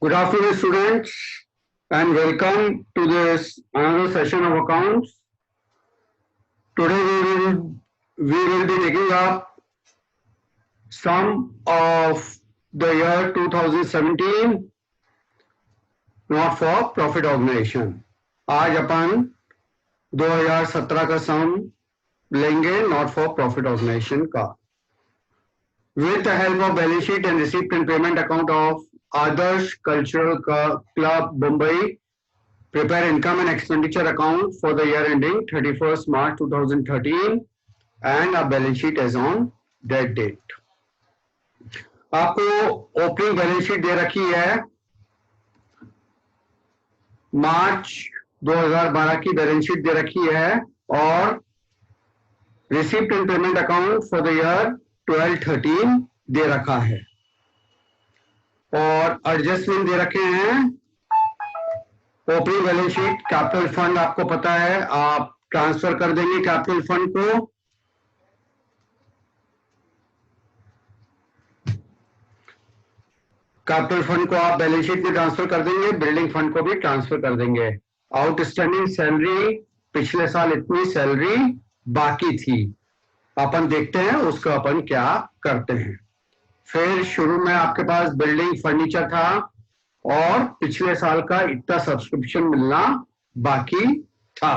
Good afternoon, students, and welcome to this another session of accounts. Today we will be taking up sum of the year 2017, not for profit organization. आज अपन 2017 का सम लेंगे not for profit organisation का. With the help of balance sheet and receipt and payment account of Adarsh Cultural Club Mumbai, prepare income and expenditure account for the year ending 31st March 2013 and a balance sheet as on that date. आपको opening balance sheet दे रखी है. मार्च 2012 की balance sheet दे रखी है और receipt and payment account for the year 12-13 दे रखा है और एडजस्टमेंट दे रखे हैं. Opening balance sheet capital fund आपको पता है, आप ट्रांसफर कर देंगे कैपिटल फंड को. कैपिटल फंड को आप बैलेंस शीट में ट्रांसफर कर देंगे, बिल्डिंग फंड को भी ट्रांसफर कर देंगे. आउटस्टैंडिंग सैलरी, पिछले साल इतनी सैलरी बाकी थी, अपन देखते हैं उसको अपन क्या करते हैं. फिर शुरू में आपके पास बिल्डिंग फर्नीचर था और पिछले साल का इतना सब्सक्रिप्शन मिलना बाकी था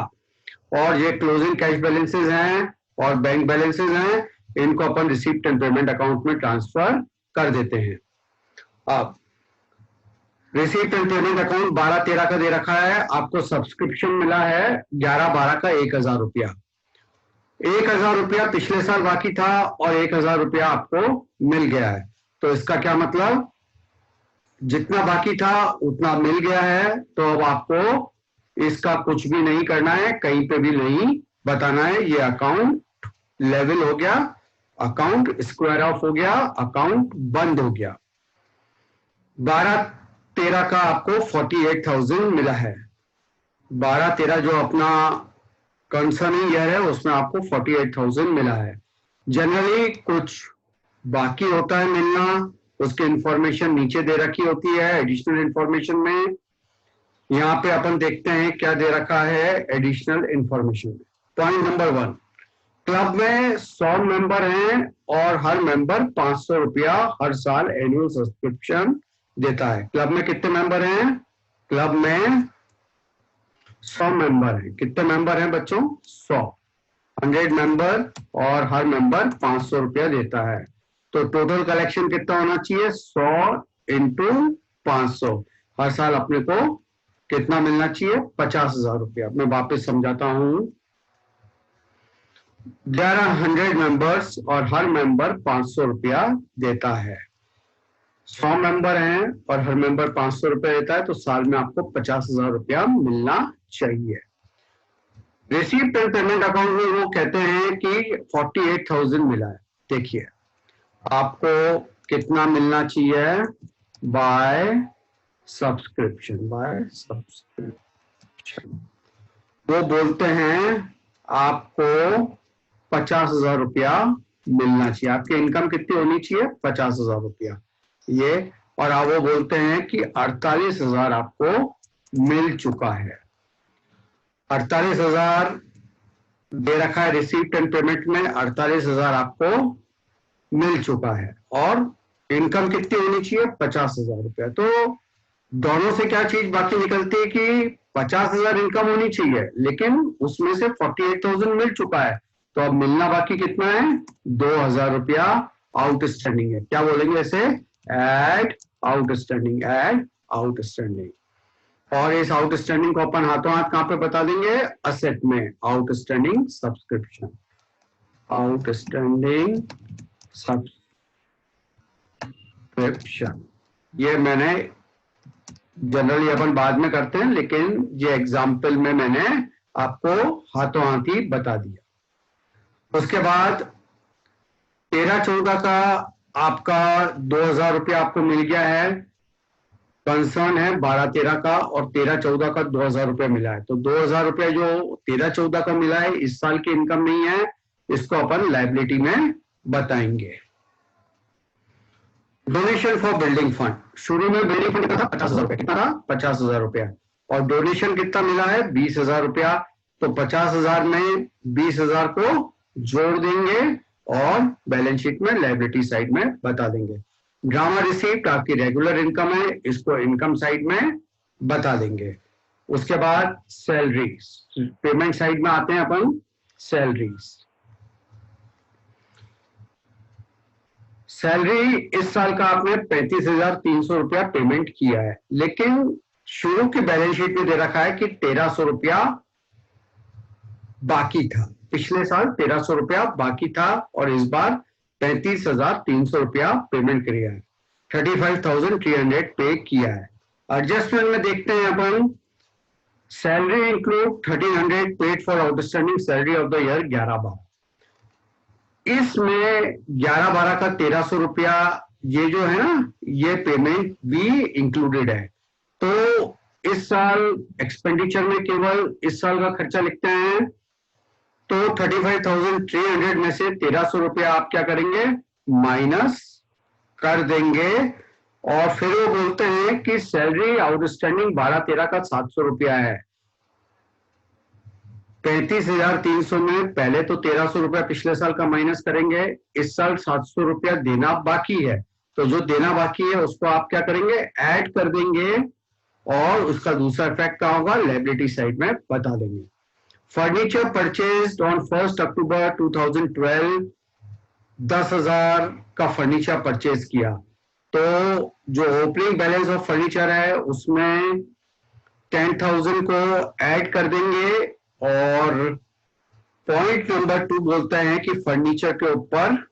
और ये क्लोजिंग कैश बैलेंसेस हैं और बैंक बैलेंसेस हैं, इनको अपन रिसीप्ट एंड पेमेंट अकाउंट में ट्रांसफर कर देते हैं. अब रिसीप्ट एंड पेमेंट अकाउंट 12-13 का दे रखा है, आपको सब्सक्रिप्शन मिला है 11-12 का 1000 रुपया. 1000 रुपया पिछले साल बाकी था और 1000 रुपया आपको मिल गया है. तो इसका क्या मतलब, जितना बाकी था उतना मिल गया है. तो अब आपको इसका कुछ भी नहीं करना है, कहीं पे भी नहीं बताना है. ये अकाउंट लेवल हो गया, अकाउंट स्क्वायर ऑफ हो गया, अकाउंट बंद हो गया. 12-13 का आपको 48,000 मिला है. 12-13 जो अपना कंसर्निंग ईयर है उसमें आपको 48,000 मिला है. जनरली कुछ बाकी होता है मिलना, उसकी इंफॉर्मेशन नीचे दे रखी होती है एडिशनल इंफॉर्मेशन में. यहाँ पे अपन देखते हैं क्या दे रखा है एडिशनल इंफॉर्मेशन में. पॉइंट नंबर 1, क्लब में 100 मेंबर हैं और हर मेंबर 500 रुपया हर साल एनुअल सब्सक्रिप्शन देता है. क्लब में कितने मेंबर हैं? क्लब में 100 मेंबर हैं. कितने मेंबर हैं बच्चों? 100 मेंबर और हर मेंबर 500 रुपया देता है. तो टोटल कलेक्शन कितना होना चाहिए? 100 इंटू 500. हर साल अपने को कितना मिलना चाहिए? 50,000 रुपया. मैं वापस समझाता हूं. 1100 मेंबर्स और हर मेंबर 500 रुपया देता है. 100 मेंबर हैं और हर मेंबर 500 रुपया देता है, तो साल में आपको 50,000 रुपया मिलना चाहिए. रिसीप्ट एंड पेमेंट अकाउंट में वो कहते हैं कि 48,000 मिला है. देखिए आपको कितना मिलना चाहिए? By subscription. वो बोलते हैं आपको 50,000 रुपया मिलना चाहिए. आपकी इनकम कितनी होनी चाहिए? 50,000 रुपया. ये और आप वो बोलते हैं कि 48,000 आपको मिल चुका है. 48,000 दे रखा है रिसीप्ट एंड पेमेंट में, 48,000 आपको मिल चुका है और इनकम कितनी होनी चाहिए? 50,000 रुपया. तो दोनों से क्या चीज बाकी निकलती है कि 50,000 इनकम होनी चाहिए, लेकिन उसमें से 48,000 मिल चुका है. तो अब मिलना बाकी कितना है? 2,000 रुपया आउटस्टैंडिंग है. क्या बोलेंगे इसे? Add outstanding. Add outstanding. और इस आउटस्टैंडिंग को अपन हाथों हाथ कहां पे बता देंगे? असेट में. Outstanding subscription. Outstanding subscription. ये मैंने जनरली अपन बाद में करते हैं, लेकिन ये एग्जाम्पल में मैंने आपको हाथों हाथ ही बता दिया. उसके बाद 13-14 का आपका 2,000 रुपया आपको मिल गया है. कंसर्न है 12-13 का और 13-14 का 2,000 रुपया मिला है. तो 2,000 रुपया जो 13-14 का मिला है इस साल की इनकम नहीं है, इसको अपन लायबिलिटी में बताएंगे. डोनेशन फॉर बिल्डिंग फंड, शुरू में बिल्डिंग फंड कितना था? 50,000 रुपया। कितना था? 50,000 रुपया। और डोनेशन कितना मिला है? 20,000 रुपया। तो 50,000 में 20,000 को जोड़ देंगे और बैलेंस शीट में लायबिलिटी साइड में बता देंगे। ड्रामा रिसीप्ट आपकी रेगुलर इनकम है, इसको इनकम साइड में बता देंगे। उसके बाद सैलरी, पेमेंट साइड में आते हैं अपन। सैलरीज, सैलरी इस साल का आपने 35,300 रुपया पेमेंट किया है, लेकिन शुरू की बैलेंस शीट में दे रखा है कि 1,300 रुपया बाकी था। पिछले साल 1,300 रुपया बाकी था और इस बार 35,300 रुपया पेमेंट किया है। 35,300 पे किया है। एडजस्टमेंट में देखते हैं अपन। Salary include 1,300 paid for outstanding salary of the year 11/12। इसमें 11/12 का 1,300 रुपया ये जो है ना, ये पेमेंट भी इंक्लूडेड है। तो इस साल एक्सपेंडिचर में केवल इस साल का खर्चा लिखते हैं। तो 35,300 में से 1,300 रुपया आप क्या करेंगे? माइनस कर देंगे। और फिर वो बोलते हैं कि सैलरी आउटस्टैंडिंग 12/13 का 700 रुपया है। 35,300 में पहले तो 1,300 रुपया पिछले साल का माइनस करेंगे, इस साल 700 रुपया देना बाकी है। तो जो देना बाकी है उसको आप क्या करेंगे? ऐड कर देंगे और उसका दूसरा इफेक्ट क्या होगा? लायबिलिटी साइड में बता देंगे। फर्नीचर परचेज ऑन 1 अक्टूबर 2012, 10,000 का फर्नीचर परचेज किया। तो जो ओपनिंग बैलेंस ऑफ फर्नीचर है उसमें 10,000 को ऐड कर देंगे। और पॉइंट नंबर 2 बोलते हैं कि फर्नीचर के ऊपर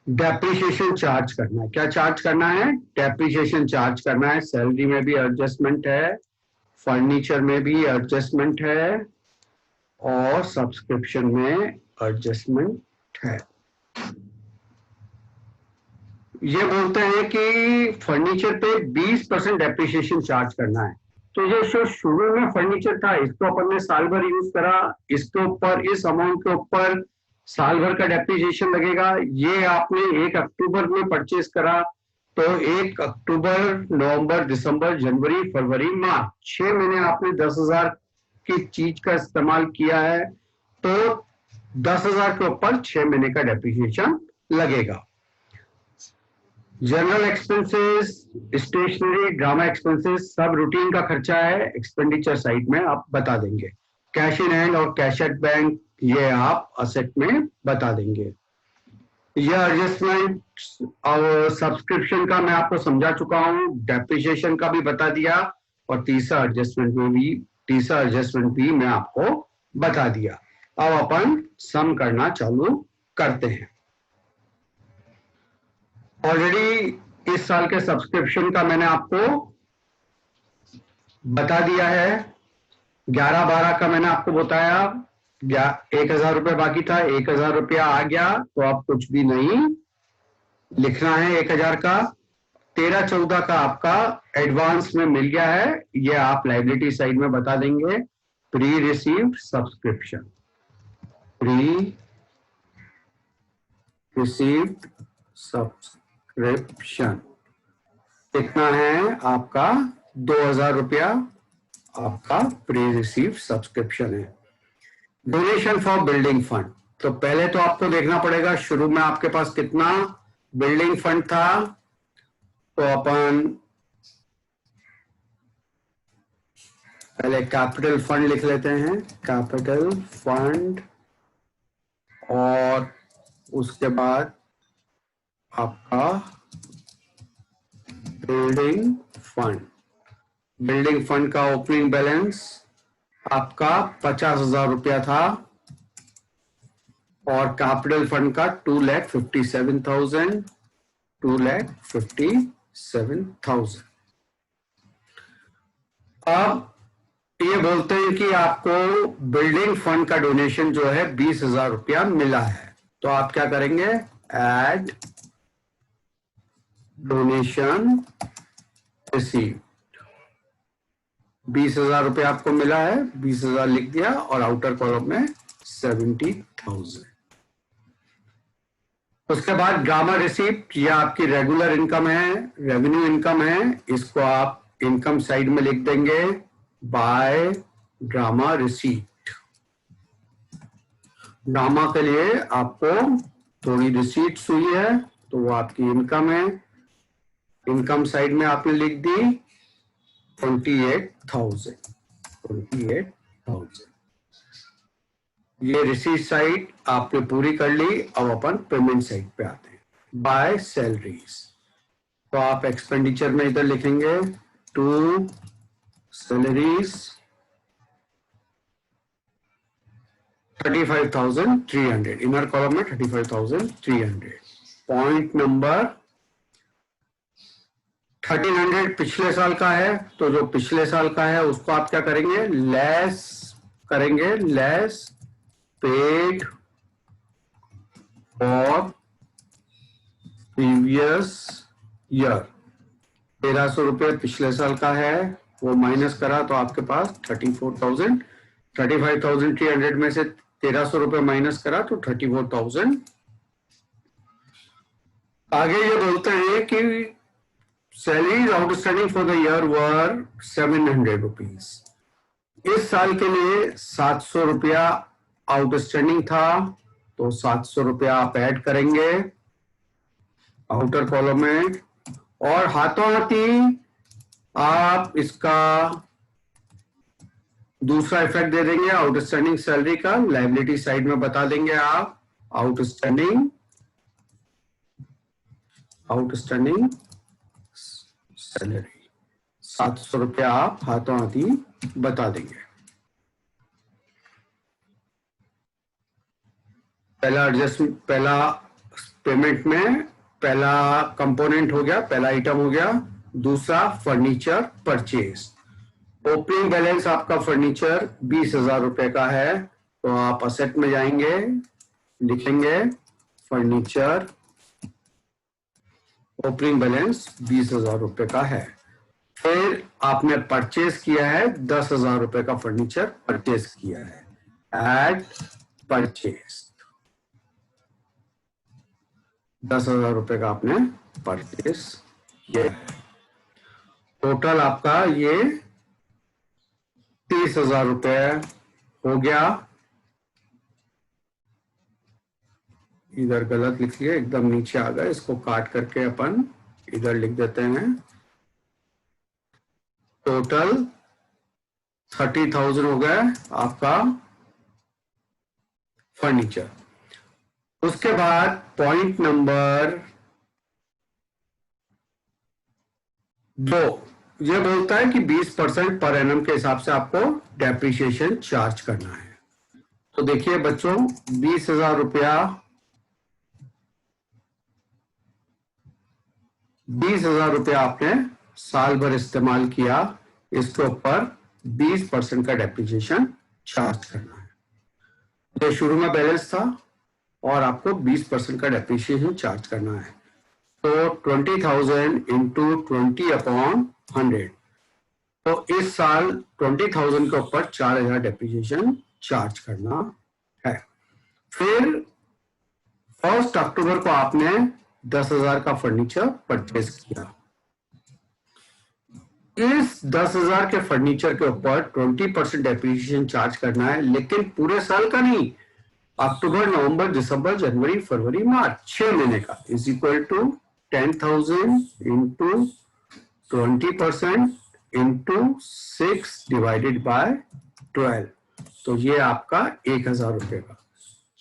डेप्रिसिएशन चार्ज करना है। क्या चार्ज करना है? डेप्रिसिएशन चार्ज करना है। सैलरी में भी एडजस्टमेंट है, फर्नीचर में भी एडजस्टमेंट है और सब्सक्रिप्शन में एडजस्टमेंट है। ये बोलते हैं कि फर्नीचर पे 20% डेप्रिसिएशन चार्ज करना है। तो ये जो शुरू में फर्नीचर था इसको अपन ने साल भर यूज करा, इसके ऊपर इस अमाउंट के ऊपर साल भर का डेप्रिसिएशन लगेगा। ये आपने 1 अक्टूबर में परचेज करा तो 1 अक्टूबर, नवंबर, दिसंबर, जनवरी, फरवरी, मार्च, 6 महीने आपने 10,000 की चीज का इस्तेमाल किया है। तो 10,000 के ऊपर 6 महीने का डेप्रिसिएशन लगेगा। General expenses, stationery, drama expenses सब रूटीन का खर्चा है, एक्सपेंडिचर साइड में आप बता देंगे। कैश इन हैंड और कैश एट बैंक ये आप असेट में बता देंगे। यह एडजस्टमेंट और सब्सक्रिप्शन का मैं आपको समझा चुका हूं, डेप्रिसिएशन का भी बता दिया और तीसरा एडजस्टमेंट भी मैं आपको बता दिया। अब अपन सम करना चालू करते हैं। ऑलरेडी इस साल के सब्सक्रिप्शन का मैंने आपको बता दिया है। 11/12 का मैंने आपको बताया, 1,000 रुपये बाकी था, 1,000 रुपया आ गया तो अब कुछ भी नहीं लिखना है 1,000 का। 13/14 का आपका एडवांस में मिल गया है, ये आप लायबिलिटी साइड में बता देंगे। Pre received subscription, pre received subscription कितना है आपका? 2,000 रुपया आपका प्री रिसीव सब्सक्रिप्शन है। डोनेशन फॉर बिल्डिंग फंड, तो पहले तो आपको देखना पड़ेगा शुरू में आपके पास कितना बिल्डिंग फंड था। तो अपन पहले कैपिटल फंड लिख लेते हैं, कैपिटल फंड, और उसके बाद आपका बिल्डिंग फंड। बिल्डिंग फंड का ओपनिंग बैलेंस आपका 50,000 रुपया था और कैपिटल फंड का 2,57,000, 2,57,000। अब ये बोलते हैं कि आपको बिल्डिंग फंड का डोनेशन जो है 20,000 रुपया मिला है। तो आप क्या करेंगे? ऐड डोनेशन रिसीव, 20,000 रुपये आपको मिला है, 20,000 लिख दिया और आउटर कॉलम में 70,000। उसके बाद ड्रामा रिसीप्ट, ये आपकी रेगुलर इनकम है, रेवेन्यू इनकम है, इसको आप इनकम साइड में लिख देंगे बाय ड्रामा रिसीप्ट। ड्रामा के लिए आपको थोड़ी रिसीट्स हुई है तो वो आपकी इनकम है, इनकम साइड में आपने लिख दी 28,000। ये रिसीट साइड आपने पूरी कर ली। अब अपन पेमेंट साइड पे आते हैं, बाय सैलरीज। तो आप एक्सपेंडिचर में इधर लिखेंगे टू सैलरीज 35,300, इनर कॉलम में 35,300। पॉइंट नंबर 1,300 पिछले साल का है, तो जो पिछले साल का है उसको आप क्या करेंगे, लेस करेंगे, less paid for previous year. 1,300 रुपये पिछले साल का है, वो माइनस करा तो आपके पास 34,000, 35,300 में से 1,300 रुपये माइनस करा तो 34,000। आगे ये बोलते हैं कि salaries outstanding for the year were 700 rupees. इस साल के लिए 700 रुपया आउटस्टैंडिंग था, तो 700 रुपया आप ऐड करेंगे आउटर कॉलम में, और हाथों हाथी आप इसका दूसरा इफेक्ट दे देंगे आउटस्टैंडिंग सैलरी का, लायबिलिटी साइड में बता देंगे आप आउटस्टैंडिंग सैलरी 700 रुपया आप हाथों हाथी बता देंगे। पहला एडजस्टमेंट, पहला पेमेंट में पहला कंपोनेंट हो गया, पहला आइटम हो गया। दूसरा फर्नीचर परचेज। ओपनिंग बैलेंस आपका फर्नीचर 20,000 रुपए का है, तो आप असेट में जाएंगे, लिखेंगे फर्नीचर, ओपनिंग बैलेंस 20,000 रुपए का है। फिर आपने परचेज किया है 10,000 रुपए का फर्नीचर परचेज किया है, एट परचेज 10,000 रुपए का आपने परचेज किया है। टोटल आपका ये 30,000 रुपए हो गया। इधर गलत लिख लिया, एकदम नीचे आ गया, इसको काट करके अपन इधर लिख देते हैं। टोटल 30,000 हो गया आपका फर्नीचर। उसके बाद पॉइंट नंबर 2 ये बोलता है कि 20% पर एनम के हिसाब से आपको डेप्रिसिएशन चार्ज करना है। तो देखिए बच्चों, 20,000 रुपया, 20,000 रुपया आपने साल भर इस्तेमाल किया, इसके ऊपर 20% का डेप्रिसिएशन चार्ज करना है। तो शुरू में बैलेंस था और आपको 20% का डेप्रिसिएशन चार्ज करना है, तो 20,000 इंटू 20/100। तो इस साल 20,000 के ऊपर 4,000 डेप्रिसिएशन चार्ज करना है। फिर 1 अक्टूबर को आपने 10,000 का फर्नीचर परचेज किया। इस 10,000 के फर्नीचर के ऊपर 20% डेप्रिसिएशन चार्ज करना है, लेकिन पूरे साल का नहीं, अक्टूबर, नवंबर, दिसंबर, जनवरी, फरवरी, मार्च, 6 महीने का, is equal to 10,000 into 20% into 6 divided by 12। तो ये आपका 1,000 रुपए का,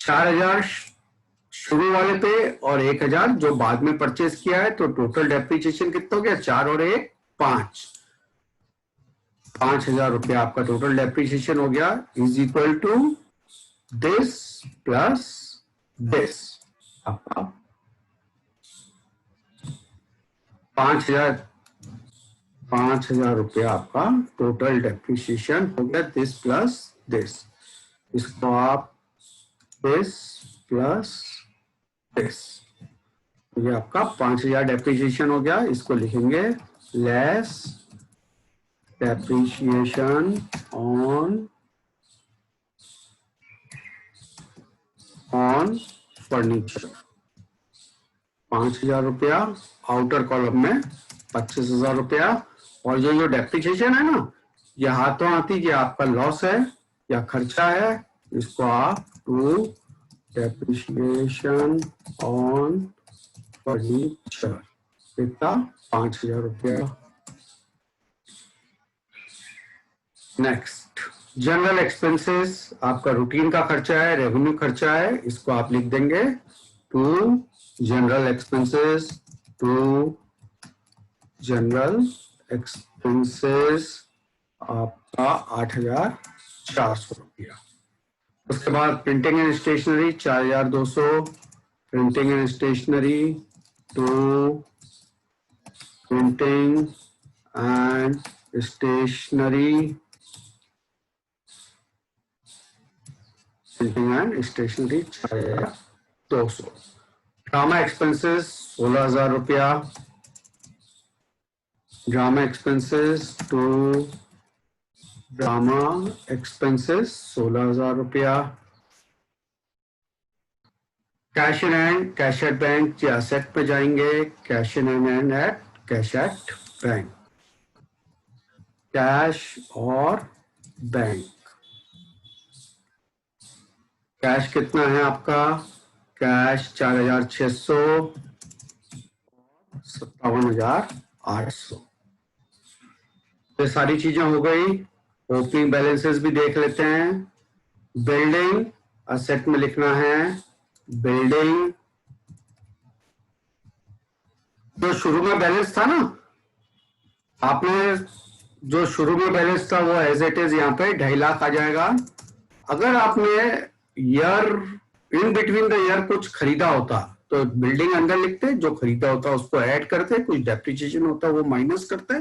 4,000 शुरू वाले पे और 1,000 जो बाद में परचेज किया है, तो टोटल डेप्रिसिएशन कितना हो गया, 4 और 1 5, 5,000 रुपया आपका टोटल डेप्रिसिएशन हो गया, is equal to this plus this. आपका 5,000 रुपया आपका टोटल डेप्रिसिएशन हो गया, दिस प्लस दिस। इसको आप दिस प्लस दिस, ये आपका 5,000 डेप्रिसिएशन हो गया। इसको लिखेंगे लेस डेप्रिसिएशन ऑन फर्नीचर। 5,000 रुपया, आउटर कॉलम में 25,000 रुपया, और जो डेप्रिसिएशन है ना, ये हाथों हाथी ये आपका लॉस है या खर्चा है, इसको आप टू डेप्रिसिएशन ऑन फर्नीचर, कितना 5,000 रुपया। नेक्स्ट, जनरल एक्सपेंसेस आपका रूटीन का खर्चा है, रेवेन्यू खर्चा है, इसको आप लिख देंगे to general expenses, to general expenses आपका 8,400 रुपया। उसके बाद printing and stationery 4,200, printing and stationery to printing and stationery, printing and stationery 4,200। Drama expenses 16,000 रुपया, drama expenses to drama expenses 16,000 रुपया। Cash in hand, cash at bank या asset पे जाएंगे, cash in hand at cash at bank, cash और bank. Cash कितना है आपका, cash 4,600, 57,800। ये सारी चीजें हो गई। ओपनिंग बैलेंसेस भी देख लेते हैं। बिल्डिंग असेट में लिखना है, बिल्डिंग जो शुरू में बैलेंस था ना, आपने जो शुरू में बैलेंस था वो एज इट इज यहाँ पे 2.5 लाख आ जाएगा। अगर आपने year in between the year कुछ खरीदा होता तो बिल्डिंग अंदर लिखते, जो खरीदा होता उसको ऐड करते, कुछ डेप्रिसिएशन होता वो माइनस करते,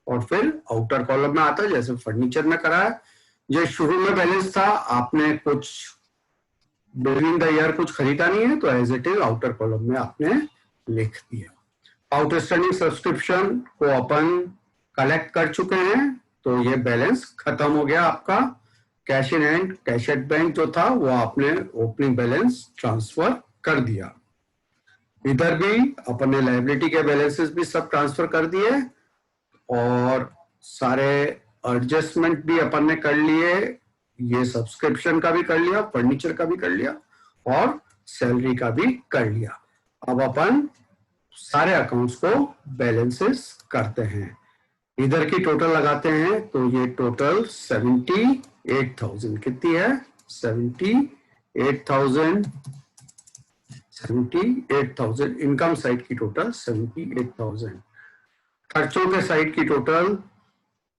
और फिर आउटर कॉलम में आता जैसे फर्नीचर में करा है। ये शुरू में बैलेंस था, आपने कुछ बिटवीन द ईयर कुछ खरीदा नहीं है तो as it is outer column में आपने लिख दिया। आउटस्टैंडिंग सब्सक्रिप्शन को अपन कलेक्ट कर चुके हैं तो ये बैलेंस खत्म हो गया आपका। Cash in hand, cash at bank जो था वो आपने ओपनिंग बैलेंस ट्रांसफर कर दिया। इधर भी अपने लायबिलिटी के बैलेंसेस भी सब ट्रांसफर कर दिए और सारे एडजस्टमेंट भी अपन ने कर लिए। ये सब्सक्रिप्शन का भी कर लिया, फर्नीचर का भी कर लिया और सैलरी का भी कर लिया। अब अपन सारे अकाउंट्स को बैलेंसेस करते हैं। इधर की टोटल लगाते हैं तो ये टोटल 78,000 कितनी है, 78,000 इनकम साइड की टोटल 78,000। खर्चों के साइड की total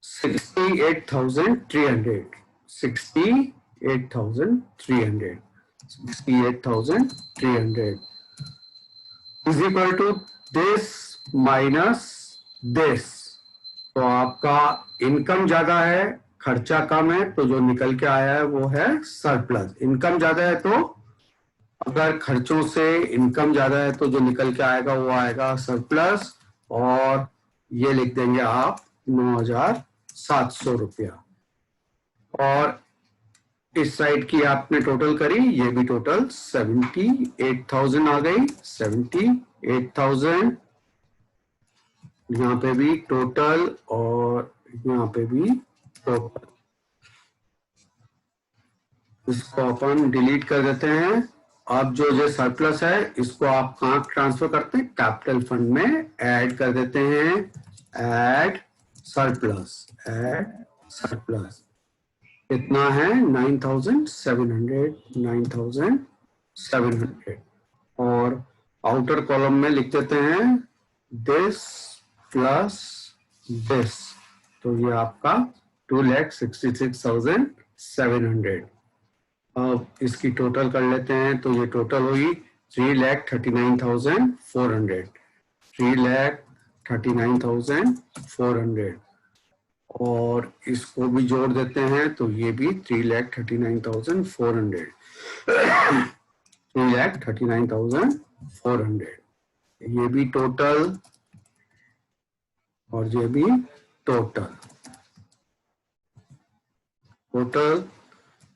68,300 is equal to this minus this. तो आपका इनकम ज्यादा है, खर्चा कम है, तो जो निकल के आया है वो है सरप्लस। इनकम ज्यादा है तो अगर खर्चों से इनकम ज्यादा है तो जो निकल के आएगा वो आएगा सरप्लस, और ये लिख देंगे आप 9,700 रुपया। और इस साइड की आपने टोटल करी, ये भी टोटल 78,000 आ गई। 78,000 यहाँ पे भी टोटल और यहाँ पे भी टोटल। इसको अपन डिलीट कर देते हैं। अब जो सरप्लस है इसको आप कहाँ ट्रांसफर करते हैं, कैपिटल फंड में ऐड कर देते हैं। ऐड सरप्लस, ऐड सरप्लस कितना है 9,700 और आउटर कॉलम में लिख देते हैं दिस प्लस दिस, तो ये आपका 2,66,700। अब इसकी टोटल कर लेते हैं तो ये टोटल हुई 3,39,400, 3,39,400 और इसको भी जोड़ देते हैं तो ये भी 3,39,400 3,39,400 ये भी टोटल और ये भी टोटल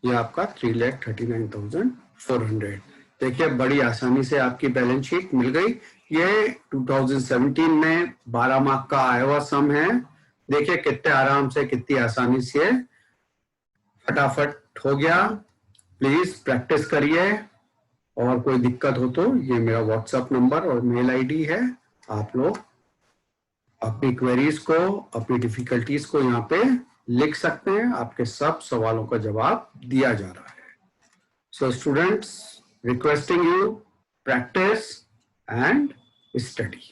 ये आपका 3,39,400। देखिए बड़ी आसानी से आपकी बैलेंस शीट मिल गई। ये 2017 में 12 मार्क का आया हुआ सम है। देखिए कितने आराम से, कितनी आसानी से फटाफट हो गया। प्लीज प्रैक्टिस करिए, और कोई दिक्कत हो तो ये मेरा व्हाट्सएप नंबर और मेल आईडी है। आप लोग अपनी क्वेरीज को, अपनी डिफिकल्टीज को यहाँ पे लिख सकते हैं। आपके सब सवालों का जवाब दिया जा रहा है। So students, requesting you, practice and study.